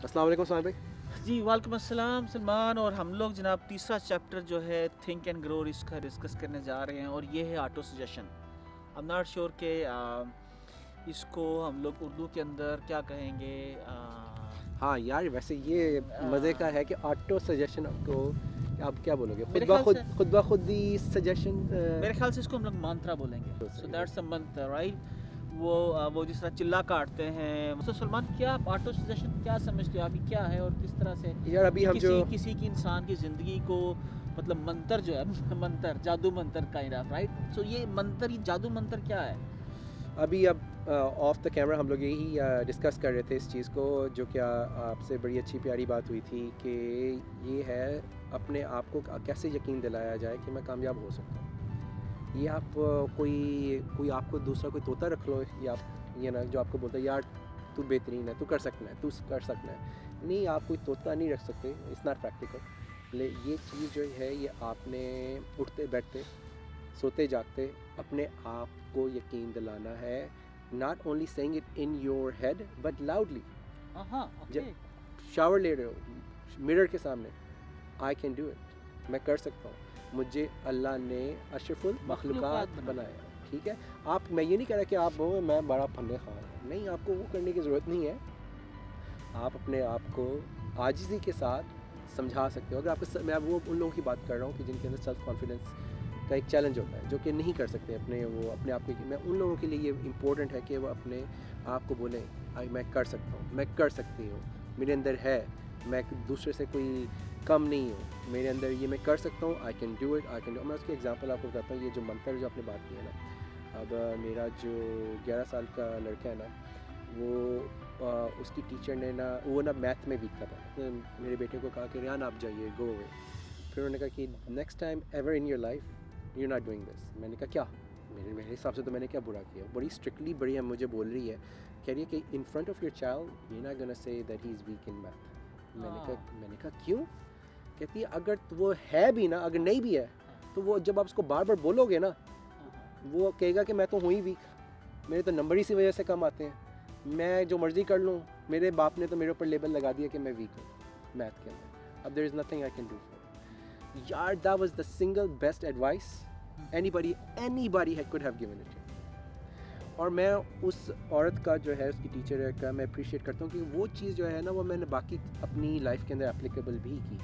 السلام علیکم سلمان بھائی. جی وعلیکم السلام سلمان. اور ہم لوگ جناب تیسرا چیپٹر جو ہے تھنک اینڈ گرو اس کا ڈسکس کرنے جا رہے ہیں, اور یہ ہے auto suggestion. I'm not sure کہ اس کو ہم لوگ اردو کے اندر کیا کہیں گے. ہاں یار ویسے یہ مزے کا ہے کہ آٹو سجیشن کو آپ کیا بولو گے, میرے خیال سے خود بخود ہی سجیشن. میرے خیال سے اس کو ہم لوگ منترا بولیں گے. سو دیٹس اے منتر رائٹ. وہ جس طرح چلا کاٹتے ہیں. تو سلمان کیا آپ آٹو سجیشن کیا سمجھتے ہو ابھی کیا ہے, اور کس طرح سے یار ابھی ہم جو کسی کی انسان کی زندگی کو مطلب منتر جو ہے منتر جادو منتر کائنڈ آف رائٹ. سو یہ منتر یہ جادو منتر کیا ہے؟ اب آف دا کیمرہ ہم لوگ یہی ڈسکس کر رہے تھے اس چیز کو, جو کہ آپ سے بڑی اچھی پیاری بات ہوئی تھی کہ یہ ہے اپنے آپ کو کیسے یقین دلایا جائے کہ میں کامیاب ہو سکتا ہوں. یہ آپ کوئی آپ کو دوسرا کوئی طوطا رکھ لو, یا یہ نا جو آپ کو بولتا ہے یار تو بہترین ہے, تو کر سکنا ہے, تو کر سکنا ہے. نہیں, آپ کوئی طوطا نہیں رکھ سکتے, اٹس ناٹ پریکٹیکل. یہ چیز جو ہے یہ آپ نے اٹھتے بیٹھتے سوتے جاگتے اپنے آپ کو یقین دلانا ہے. Not only seeing it in your head but loudly. Shower لے رہے ہو مرر کے سامنے, آئی کین ڈو اٹ, میں کر سکتا ہوں, مجھے اللہ نے اشرف المخلوقات بنایا. ٹھیک ہے, میں یہ نہیں کہہ رہا کہ آپ میں بڑا پھندے خواہ ہوں, نہیں, آپ کو وہ کرنے کی ضرورت نہیں ہے. آپ اپنے آپ کو عاجزی کے ساتھ سمجھا سکتے ہو. اگر آپ میں وہ ان لوگوں کی بات کر رہا ہوں کہ جن کے اندر سیلف کانفیڈنس کا ایک چیلنج ہوتا ہے, جو کہ نہیں کر سکتے اپنے آپ کے, میں ان لوگوں کے لیے یہ امپورٹنٹ ہے کہ وہ اپنے آپ کو بولیں میں کر سکتا ہوں, میں کر سکتی ہوں, میرے اندر ہے, میں دوسرے سے کوئی کم نہیں ہوں, میرے اندر یہ میں کر سکتا ہوں, I can do it, I can do. میں اس کی ایگزامپل آپ کو بتاتا ہوں. یہ جو منتر جو آپ نے بات کی ہے نا, اب میرا جو 11 سال کا لڑکا ہے نا, وہ اس کی ٹیچر نے نا, وہ نا میتھ میں ویک تھا, میرے بیٹے کو کہا کہ ریان آپ جائیے, گو اوے. پھر انہوں نے کہا کہ next time ever in your life you not doing this. میں نے کہا کیا, میرے حساب سے تو میں نے کیا برا کیا. بڑی اسٹرکٹلی بڑی مجھے بول رہی ہے, کہہ رہی ہے کہ in front of your child you not gonna say that he is weak in math. میں نے کہا کیوں؟ کہتی ہے اگر وہ ہے بھی نا, اگر نہیں بھی ہے تو وہ جب آپ اس کو بار بار بولو گے نا, وہ کہے گا کہ میں تو ہوں ہی ویک, میرے تو نمبر اسی وجہ سے کم آتے ہیں, میں جو مرضی کر لوں, میرے باپ نے تو میرے اوپر لیبل لگا دیا کہ میں ویک ہوں میتھ کے اندر, اب there is nothing I can do for. یار that was the single best advice anybody could have given it. اور میں اس عورت کا جو ہے, اس کی ٹیچر کا میں اپریشیٹ کرتا ہوں کہ وہ چیز جو ہے نا, وہ میں نے باقی اپنی لائف کے اندر اپلیکیبل بھی کی,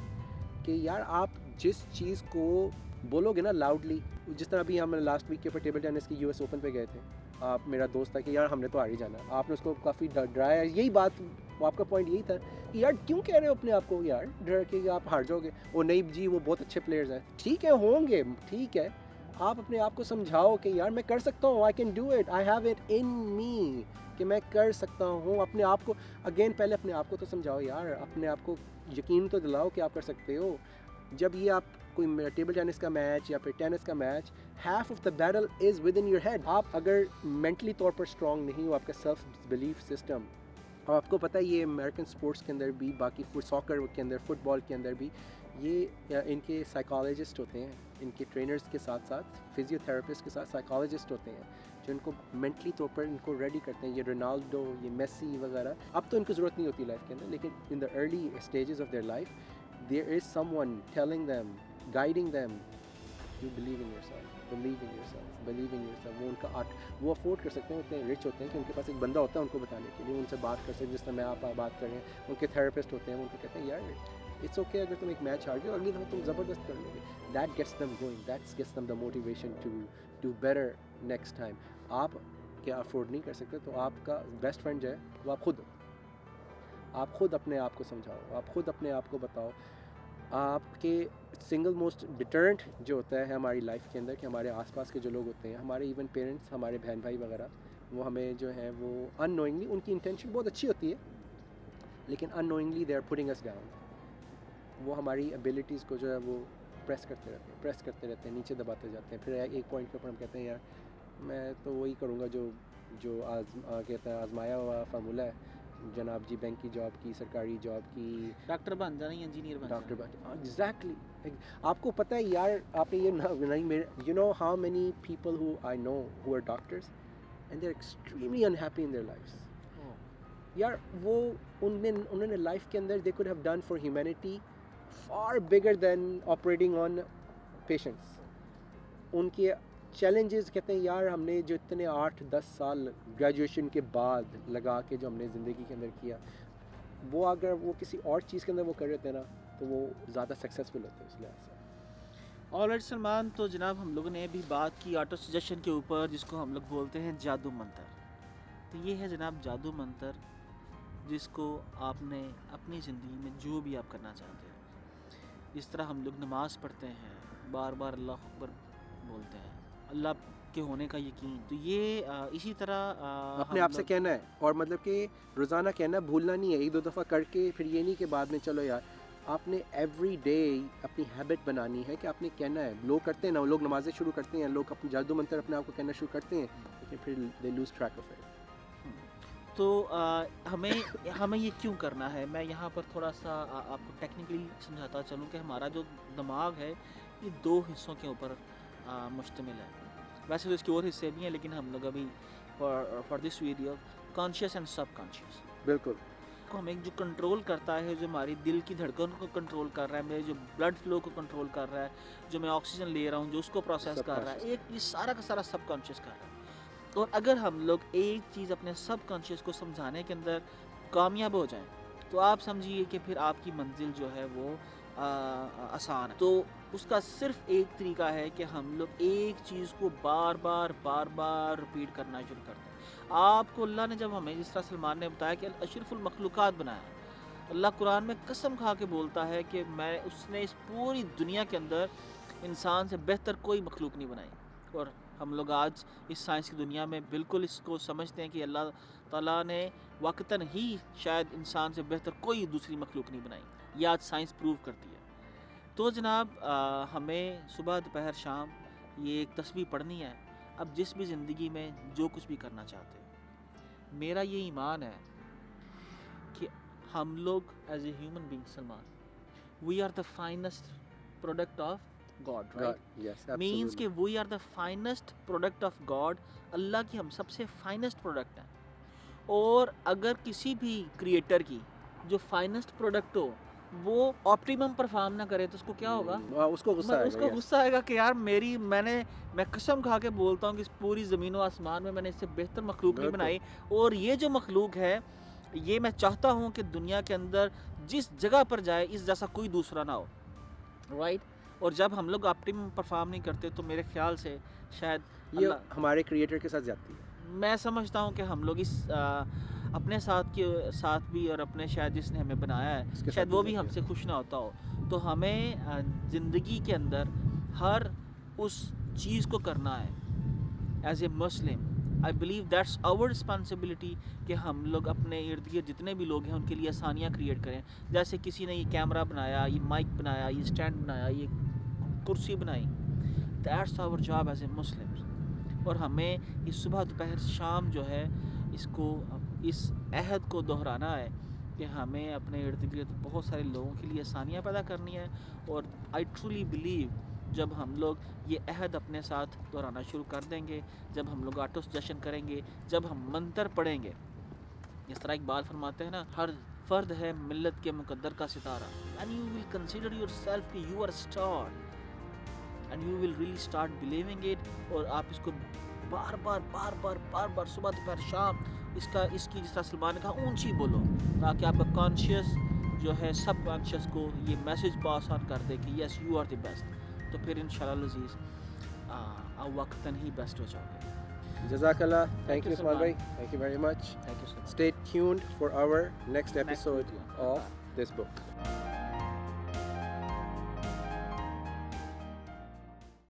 کہ یار آپ جس چیز کو بولو گے نا لاؤڈلی, جس طرح ابھی ہم لاسٹ ویک کے اوپر ٹیبل ٹینس کی یو ایس اوپن پہ گئے تھے, آپ میرا دوست تھا کہ یار ہم نے تو ہار ہی جانا, آپ نے اس کو کافی ڈرایا. یہی بات, آپ کا پوائنٹ یہی تھا کہ یار کیوں کہہ رہے ہو اپنے آپ کو یار ڈر کے آپ ہار جاؤ گے. وہ نہیں جی وہ بہت اچھے پلیئرز ہیں, ٹھیک ہے ہوں گے, ٹھیک ہے, آپ اپنے آپ کو سمجھاؤ کہ یار میں کر سکتا ہوں, I can do it, I have it in me, کہ میں کر سکتا ہوں. اپنے آپ کو اگین پہلے اپنے آپ کو تو سمجھاؤ یار, اپنے آپ کو یقین تو دلاؤ کہ آپ کر سکتے ہو. جب یہ آپ کوئی ٹیبل ٹینس کا میچ یا پھر ٹینس کا match, half of the battle is within your head. آپ اگر مینٹلی طور پر اسٹرانگ نہیں ہو, آپ کا سیلف بلیف سسٹم, اور آپ کو پتہ ہے یہ امریکن اسپورٹس کے اندر بھی, باقی ساکر کے اندر, فٹ بال کے اندر بھی, یہ ان کے سائیکالوجسٹ ہوتے ہیں, ان کے ٹرینرز کے ساتھ ساتھ فزیو تھراپسٹ کے ساتھ سائیکالوجسٹ ہوتے ہیں, جو ان کو مینٹلی طور پر ان کو ریڈی کرتے ہیں. یہ رونالڈو, یہ میسی وغیرہ, اب تو ان کی ضرورت نہیں ہوتی لائف کے اندر, لیکن in the early stages of their life there is someone telling them, guiding them, you believe in yourself, believe in yourself, believe in yourself. وہ ان کا وہ افورڈ کر سکتے ہیں, اتنے رچ ہوتے ہیں کہ ان کے پاس ایک بندہ ہوتا ہے ان کو بتانے کے لیے, ان سے بات کر سکتے ہیں, جس طرح میں آپ بات کر رہے ہیں. ان کے تھراپسٹ ہوتے ہیں, وہ ان کو کہتے ہیں یار اٹس اوکے, اگر تم ایک میچ ہار گئے اگلی دفعہ تم زبردست کر لو گے. That gets them going, that gets them the motivation to do better next time. آپ کیا افورڈ نہیں کر سکتے, تو آپ کا بیسٹ فرینڈ جو ہے وہ آپ خود ہو. آپ خود اپنے آپ کو سمجھاؤ, آپ خود اپنے آپ کو بتاؤ. آپ کے سنگل موسٹ ڈٹرنٹ جو ہوتا ہے ہماری لائف کے اندر, کہ ہمارے آس پاس کے جو لوگ ہوتے ہیں, ہمارے ایون پیرنٹس, ہمارے بہن بھائی وغیرہ, وہ ہمیں جو ہے وہ ان نوئنگلی, ان کی انٹینشن بہت اچھی ہوتی ہے, لیکن unknowingly they are putting us down. وہ ہماری ایبلٹیز کو جو ہے وہ پریس کرتے رہتے ہیں, نیچے دباتے جاتے ہیں. پھر ایک پوائنٹ کے اوپر ہم کہتے ہیں یار میں تو وہی کروں گا جو کہتا ہے آزمایا ہوا فارمولہ ہے, جناب جی بینک کی جاب کی, سرکاری جاب کی, ڈاکٹر بن جانا, انجینئر بن ڈاکٹر جانا. ایگزیکٹلی. آپ کو پتہ ہے یار, آپ نے یہ you know how many people who I know who are doctors and they are extremely unhappy in their lives. یار وہ انہوں نے لائف کے اندر they could have done for humanity for bigger than operating on patients. ان کے challenges کہتے ہیں یار ہم نے جو اتنے 8-10 سال گریجویشن کے بعد لگا کے جو ہم نے زندگی کے اندر کیا, وہ اگر وہ کسی اور چیز کے اندر وہ کر رہے تھے نا تو وہ زیادہ سکسیزفل ہوتے ہیں. اس لحاظ سے آلرائٹ سلمان, تو جناب ہم لوگوں نے بھی بات کی آٹو سجیشن کے اوپر, جس کو ہم لوگ بولتے ہیں جادو منتر. تو یہ ہے جناب جادو منتر, جس کو آپ نے اپنی زندگی میں جو بھی آپ کرنا چاہتے ہیں, جس طرح ہم لوگ نماز پڑھتے ہیں, بار بار اللہ اکبر بولتے ہیں, اللہ کے ہونے کا یقین, تو یہ اسی طرح اپنے آپ سے کہنا ہے, اور مطلب کہ روزانہ کہنا, بھولنا نہیں ہے. 1-2 دفعہ کر کے پھر یہ نہیں کہ بعد میں چلو یار, آپ نے ایوری ڈے اپنی ہیبٹ بنانی ہے کہ آپ نے کہنا ہے. لوگ کرتے ہیں نا, لوگ نمازیں شروع کرتے ہیں, لوگ اپنے جادو منتر اپنے آپ کو کہنا شروع کرتے ہیں, لیکن پھر they lose track of it. تو ہمیں یہ کیوں کرنا ہے, میں یہاں پر تھوڑا سا آپ کو ٹیکنیکلی سمجھاتا چلوں کہ ہمارا جو دماغ ہے یہ 2 حصوں کے اوپر مشتمل ہے. ویسے تو اس کے اور حصے بھی ہیں, لیکن ہم لوگ ابھی for this video conscious and sub conscious, بالکل کو ہمیں جو کنٹرول کرتا ہے, جو ہماری دل کی دھڑکن کو کنٹرول کر رہا ہے, میرے جو بلڈ فلو کو کنٹرول کر رہا ہے, جو میں آکسیجن لے رہا ہوں جو اس کو پروسیس کر رہا ہے, یہ سارا کا سارا سب کانشیس کر رہا ہے. اور اگر ہم لوگ ایک چیز اپنے سب کانشیس کو سمجھانے کے اندر کامیاب ہو جائیں تو آپ سمجھیے کہ پھر آپ کی منزل جو ہے وہ آسان ہے. تو اس کا صرف ایک طریقہ ہے کہ ہم لوگ ایک چیز کو بار بار ریپیٹ کرنا شروع کرتے ہیں. آپ کو اللہ نے جب ہمیں جس طرح سلمان نے بتایا کہ اشرف المخلوقات بنایا ہے, اللہ قرآن میں قسم کھا کے بولتا ہے کہ اس نے اس پوری دنیا کے اندر انسان سے بہتر کوئی مخلوق نہیں بنائی. اور ہم لوگ آج اس سائنس کی دنیا میں بالکل اس کو سمجھتے ہیں کہ اللہ تعالیٰ نے وقتاً ہی شاید انسان سے بہتر کوئی دوسری مخلوق نہیں بنائی. یہ آج سائنس پروو کرتی ہے. تو جناب ہمیں صبح دوپہر شام یہ ایک تسبیح پڑھنی ہے. اب جس بھی زندگی میں جو کچھ بھی کرنا چاہتے ہیں, میرا یہ ایمان ہے کہ ہم لوگ as a human being Salman, we are the finest product of God, right? Yes, means کہ we are the finest product of God. اللہ کی ہم سب سے فائنسٹ پروڈکٹ ہیں. اور اگر کسی بھی کریٹر کی جو فائنسٹ پروڈکٹ ہو وہ آپٹیمم پرفارم نہ کرے تو اس کو کیا ہوگا؟ اس کو غصہ آئے گا کہ یار میں قسم کھا کے بولتا ہوں کہ اس پوری زمین و آسمان میں نے اس سے بہتر مخلوق نہیں بنائی, اور یہ جو مخلوق ہے یہ میں چاہتا ہوں کہ دنیا کے اندر جس جگہ پر جائے اس جیسا کوئی دوسرا نہ ہو, رائٹ. اور جب ہم لوگ آپٹیمم پرفارم نہیں کرتے تو میرے خیال سے شاید یہ ہمارے کریٹر کے ساتھ جاتی ہے. میں سمجھتا ہوں کہ ہم لوگ اس اپنے ساتھ بھی, اور اپنے شاید جس نے ہمیں بنایا ہے شاید وہ بھی ہم سے خوش نہ ہوتا ہو. تو ہمیں زندگی کے اندر ہر اس چیز کو کرنا ہے as a Muslim. I believe that's our responsibility کہ ہم لوگ اپنے ارد گرد جتنے بھی لوگ ہیں ان کے لیے آسانیاں کریٹ کریں. جیسے کسی نے یہ کیمرہ بنایا, یہ مائک بنایا, یہ اسٹینڈ بنایا, یہ کرسی بنائی, that's our job as a Muslim. اور ہمیں اس صبح دوپہر شام جو ہے اس عہد کو دہرانا ہے کہ ہمیں اپنے ارد گرد بہت سارے لوگوں کے لیے آسانیاں پیدا کرنی ہے. اور آئی ٹرولی بلیو جب ہم لوگ یہ عہد اپنے ساتھ دہرانا شروع کر دیں گے, جب ہم لوگ آٹو سجیشن کریں گے, جب ہم منتر پڑھیں گے, جس طرح اقبال فرماتے ہیں نا, ہر فرد ہے ملت کے مقدر کا ستارہ, and you will consider yourself کہ you are a star and you will really start believing it. اور آپ اس کو بار بار صبح دوپہر شام اس کی جس طرح سلمان نے کہا اونچی بولو, تاکہ آپ کا کانشیس جو ہے سب کانشیس کو یہ میسج پاس آن کر دے کہ yes you are the best. تو پھر انشاءاللہ العزیز آپ وقتاً ہی بیسٹ ہو جاؤ گے. جزاک اللہ. تھینک یو عثمان بھائی, thank you very much. Thank you so much. Stay tuned for our next episode of this book.